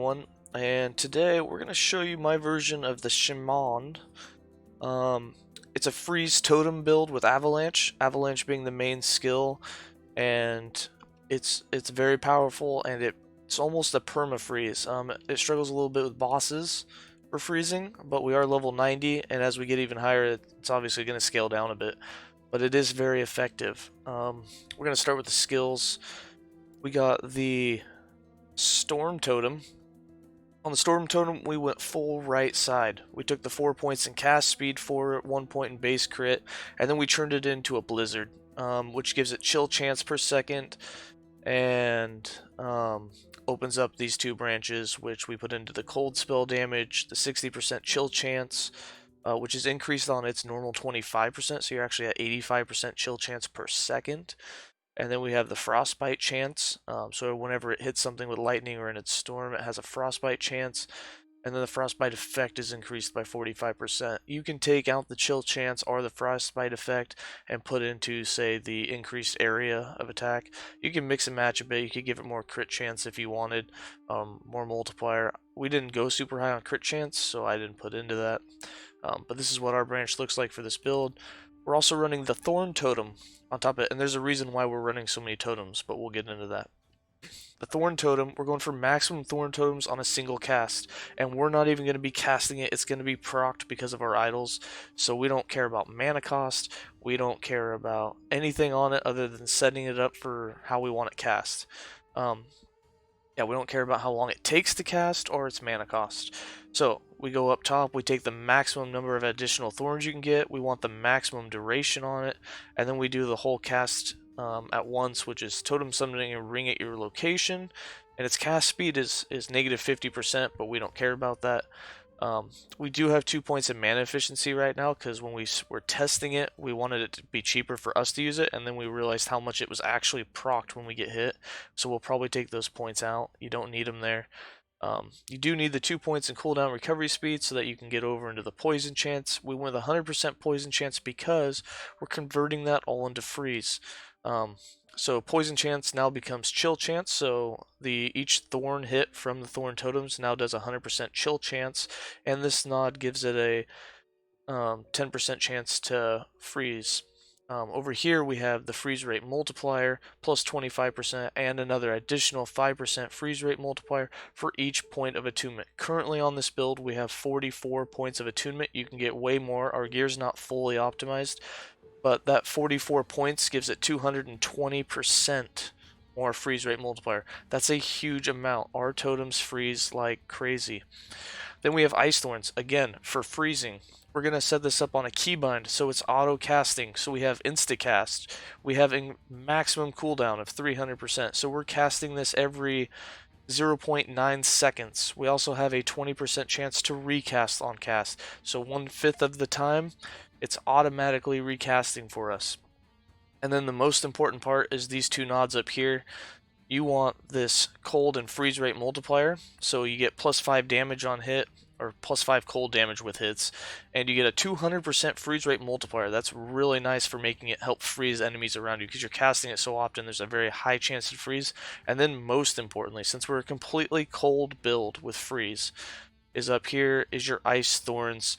everyone, and today we're going to show you my version of the Shaman. It's a freeze totem build with Avalanche being the main skill, and it's very powerful, and it's almost a perma freeze. It struggles a little bit with bosses for freezing, but we are level 90, and as we get even higher, it's obviously going to scale down a bit, but it is very effective. We're going to start with the skills. We got the Storm Totem. On the Storm Totem, we went full right side. We took the 4 points in cast speed for it, 1 point in base crit, and then we turned it into a Blizzard, which gives it chill chance per second, and opens up these two branches, which we put into the cold spell damage, the 60% chill chance, which is increased on its normal 25%, so you're actually at 85% chill chance per second. And then we have the frostbite chance, so whenever it hits something with lightning or in its storm, it has a frostbite chance, and then the frostbite effect is increased by 45%. You can take out the chill chance or the frostbite effect and put into, say, the increased area of attack. You can mix and match a bit. You could give it more crit chance if you wanted, more multiplier. We didn't go super high on crit chance, so I didn't put into that. But this is what our branch looks like for this build. We're also running the Thorn Totem on top of it, and there's a reason why we're running so many totems, but we'll get into that. The Thorn Totem, we're going for maximum Thorn Totems on a single cast, and we're not even going to be casting it. It's going to be procced because of our idols, so we don't care about mana cost. We don't care about anything on it other than setting it up for how we want it cast. Yeah, we don't care about how long it takes to cast or its mana cost. So we go up top, we take the maximum number of additional thorns you can get, we want the maximum duration on it, and then we do the whole cast at once, which is totem summoning a ring at your location, and its cast speed is negative 50%, but we don't care about that. We do have 2 points in mana efficiency right now because when we were testing it, we wanted it to be cheaper for us to use it, and then we realized how much it was actually procced when we get hit, so we'll probably take those points out. You don't need them there. You do need the 2 points in cooldown recovery speed so that you can get over into the poison chance. We went with 100% poison chance because we're converting that all into freeze. So poison chance now becomes chill chance, so each thorn hit from the thorn totems now does 100% chill chance, and this nod gives it a 10% chance to freeze. Over here we have the freeze rate multiplier plus 25% and another additional 5% freeze rate multiplier for each point of attunement. Currently on this build we have 44 points of attunement. You can get way more. Our gear's not fully optimized, but that 44 points gives it 220% more freeze rate multiplier. That's a huge amount. Our totems freeze like crazy. Then we have Ice Thorns, again, for freezing. We're going to set this up on a keybind, so it's auto casting. So we have insta-cast. We have a maximum cooldown of 300%. So we're casting this every 0.9 seconds. We also have a 20% chance to recast on cast. So 1/5 of the time, it's automatically recasting for us. And then the most important part is these two nods up here. You want this cold and freeze rate multiplier, so you get plus 5 damage on hit, or plus 5 cold damage with hits, and you get a 200% freeze rate multiplier. That's really nice for making it help freeze enemies around you because you're casting it so often. There's a very high chance to freeze. And then most importantly, since we're a completely cold build with freeze, is up here is your Ice Thorns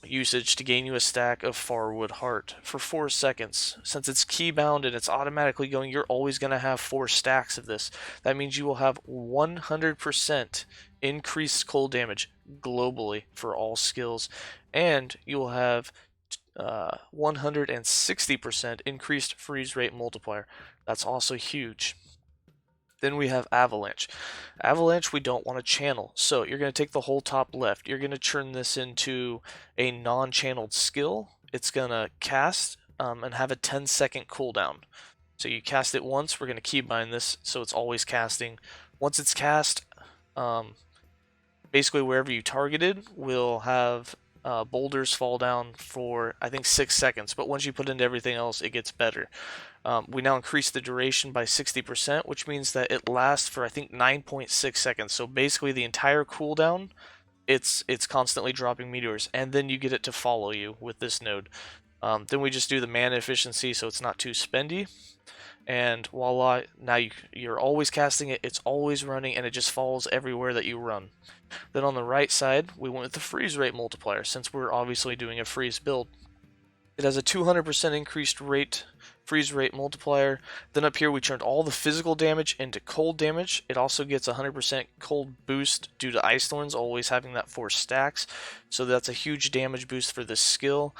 usage to gain you a stack of Farwood Heart for 4 seconds. Since it's keybound and it's automatically going, you're always going to have 4 stacks of this. That means you will have 100% increased cold damage globally for all skills, and you will have 160% increased freeze rate multiplier. That's also huge. Then we have Avalanche. Avalanche we don't want to channel, so you're going to take the whole top left. You're going to turn this into a non-channeled skill. It's going to cast and have a 10-second cooldown. So you cast it once, we're going to keybind this so it's always casting. Once it's cast, basically wherever you targeted will have boulders fall down for, I think, 6 seconds, but once you put into everything else, it gets better. We now increase the duration by 60%, which means that it lasts for, I think, 9.6 seconds. So basically the entire cooldown, it's constantly dropping meteors, and then you get it to follow you with this node. Then we just do the mana efficiency so it's not too spendy. and voila, now you're always casting it, it's always running, and it just follows everywhere that you run. Then on the right side, we went with the freeze rate multiplier, since we're obviously doing a freeze build. It has a 200% increased freeze rate multiplier. Then up here we turned all the physical damage into cold damage. It also gets a 100% cold boost due to Ice Thorns always having that 4 stacks. So that's a huge damage boost for this skill.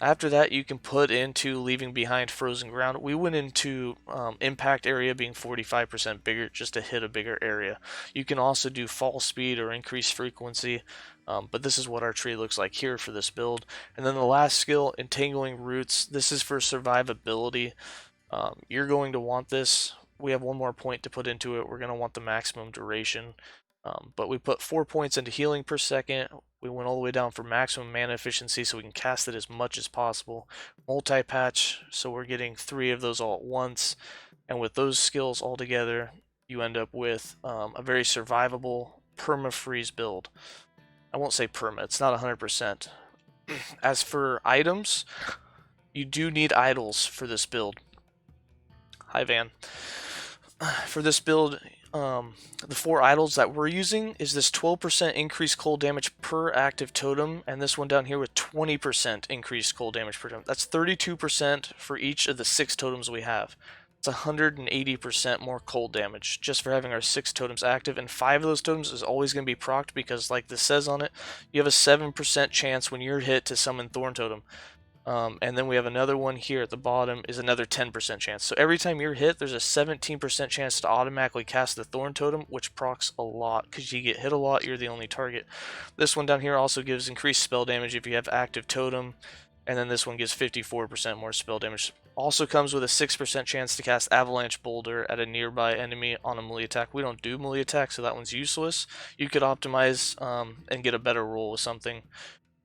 After that, you can put into leaving behind frozen ground. We went into impact area being 45% bigger just to hit a bigger area. You can also do fall speed or increase frequency, but this is what our tree looks like here for this build. And then the last skill, entangling roots. This is for survivability. You're going to want this. We have one more point to put into it. We're going to want the maximum duration. But we put 4 points into healing per second. We went all the way down for maximum mana efficiency so we can cast it as much as possible. Multi-patch, so we're getting 3 of those all at once. And with those skills all together, you end up with a very survivable perma-freeze build. I won't say perma, it's not 100%. As for items, you do need idols for this build. Hi, Van. For this build, the 4 idols that we're using is this 12% increased cold damage per active totem, and this one down here with 20% increased cold damage per totem. That's 32% for each of the 6 totems we have. It's 180% more cold damage just for having our 6 totems active, and 5 of those totems is always going to be procced because, like this says on it, you have a 7% chance when you're hit to summon Thorn Totem. And then we have another one here at the bottom is another 10% chance. So every time you're hit, there's a 17% chance to automatically cast the Thorn Totem, which procs a lot because you get hit a lot, you're the only target. This one down here also gives increased spell damage if you have active Totem, and then this one gives 54% more spell damage. Also comes with a 6% chance to cast Avalanche Boulder at a nearby enemy on a melee attack. We don't do melee attack, so that one's useless. You could optimize and get a better roll with something.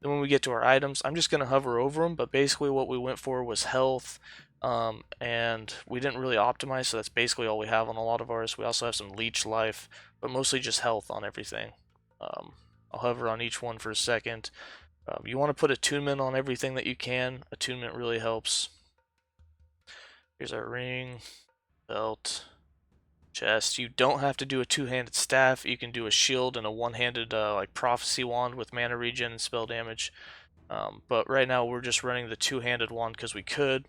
Then when we get to our items, I'm just going to hover over them, but basically what we went for was health, and we didn't really optimize, so that's basically all we have on a lot of ours. We also have some leech life, but mostly just health on everything. I'll hover on each one for a second. You want to put attunement on everything that you can. Attunement really helps. Here's our ring, belt, chest. You don't have to do a 2-handed staff. You can do a shield and a 1-handed like prophecy wand with mana regen and spell damage. But right now we're just running the 2-handed wand because we could.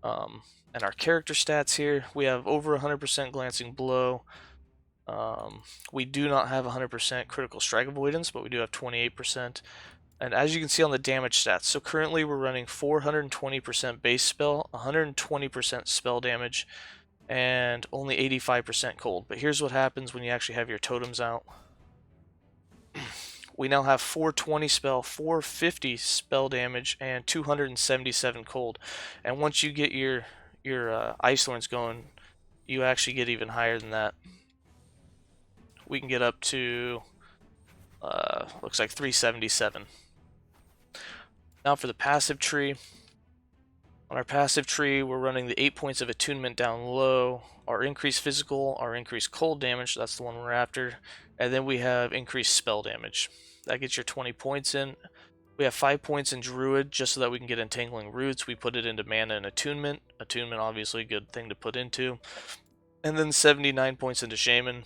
And our character stats here, we have over 100% glancing blow. We do not have 100% critical strike avoidance, but we do have 28%. And as you can see on the damage stats, so currently we're running 420% base spell, 120% spell damage, and only 85% cold. But here's what happens when you actually have your totems out. We now have 420 spell, 450 spell damage, and 277 cold. And once you get your Ice Thorns going, you actually get even higher than that. We can get up to, looks like 377. Now for the passive tree. On our passive tree, we're running the 8 points of attunement down low, our increased physical, our increased cold damage, that's the one we're after, and then we have increased spell damage. That gets your 20 points in. We have 5 points in Druid, just so that we can get entangling roots. We put it into mana and attunement. Attunement, obviously, a good thing to put into. And then 79 points into Shaman.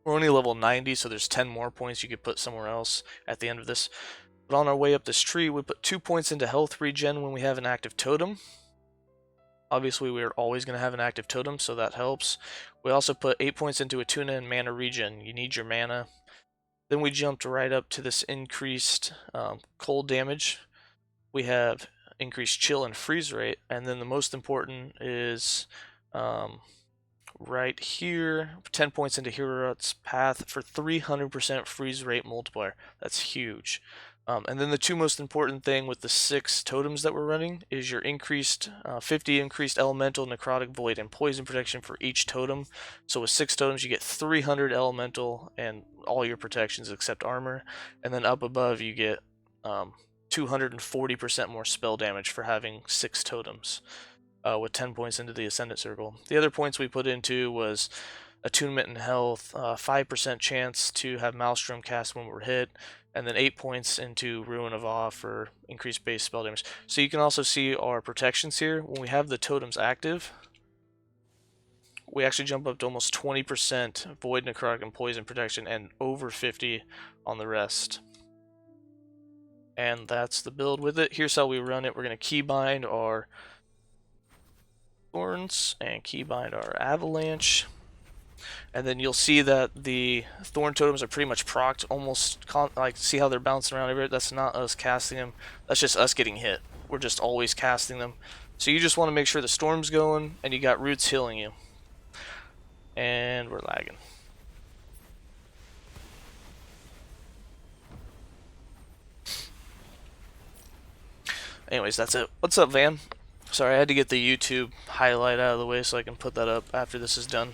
We're only level 90, so there's 10 more points you could put somewhere else at the end of this. But on our way up this tree, we put 2 points into health regen when we have an active totem. Obviously, we're always going to have an active totem, so that helps. We also put 8 points into Attuna and mana regen. You need your mana. Then we jumped right up to this increased cold damage. We have increased chill and freeze rate, and then the most important is right here, 10 points into Heorot's path for 300% freeze rate multiplier. That's huge. And then the 2 most important thing with the 6 totems that we're running is your increased 50 increased elemental, necrotic void, and poison protection for each totem. So with 6 totems you get 300 elemental and all your protections except armor. And then up above you get 240% more spell damage for having 6 totems. With 10 points into the ascendant circle. The other points we put into was attunement and health, 5% chance to have meastrom cast when we're hit, and then 8 points into Ruin of Awe for increased base spell damage. So you can also see our protections here. When we have the totems active, we actually jump up to almost 20% void, necrotic, and poison protection, and over 50 on the rest. And that's the build with it. Here's how we run it. We're going to keybind our thorns and keybind our avalanche. And then you'll see that the thorn totems are pretty much procced, almost like, see how they're bouncing around everywhere? That's not us casting them. That's just us getting hit. We're just always casting them. So you just want to make sure the storm's going and you got roots healing you. And we're lagging. Anyways, that's it. What's up, Van? Sorry, I had to get the YouTube highlight out of the way so I can put that up after this is done.